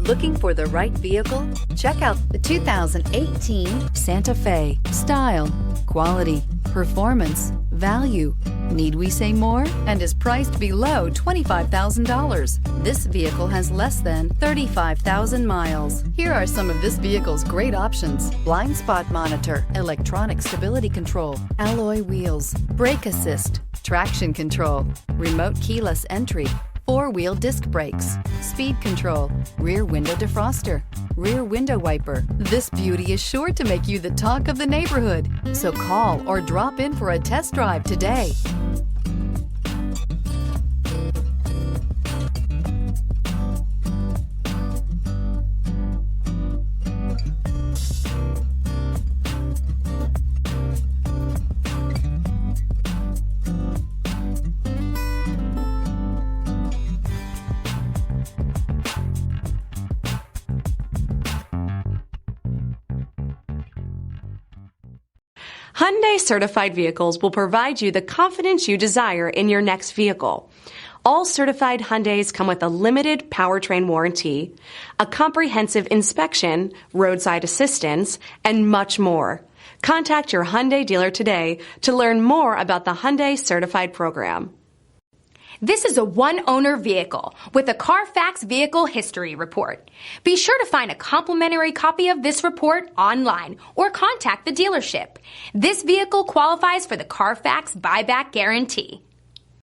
Looking for the right vehicle? Check out the 2018 Santa Fe. Style, quality, performance, value. Need we say more? And is priced below $25,000. This vehicle has less than 35,000 miles. Here are some of this vehicle's great options: blind spot monitor, electronic stability control, alloy wheels, brake assist, traction control, remote keyless entry, four-wheel disc brakes, speed control, rear window defroster, rear window wiper. This beauty is sure to make you the talk of the neighborhood. So call or drop in for a test drive today. Hyundai Certified Vehicles will provide you the confidence you desire in your next vehicle. All certified Hyundais come with a limited powertrain warranty, a comprehensive inspection, roadside assistance, and much more. Contact your Hyundai dealer today to learn more about the Hyundai Certified program. This is a one-owner vehicle with a CARFAX Vehicle History Report. Be sure to find a complimentary copy of this report online or contact the dealership. This vehicle qualifies for the CARFAX Buyback Guarantee.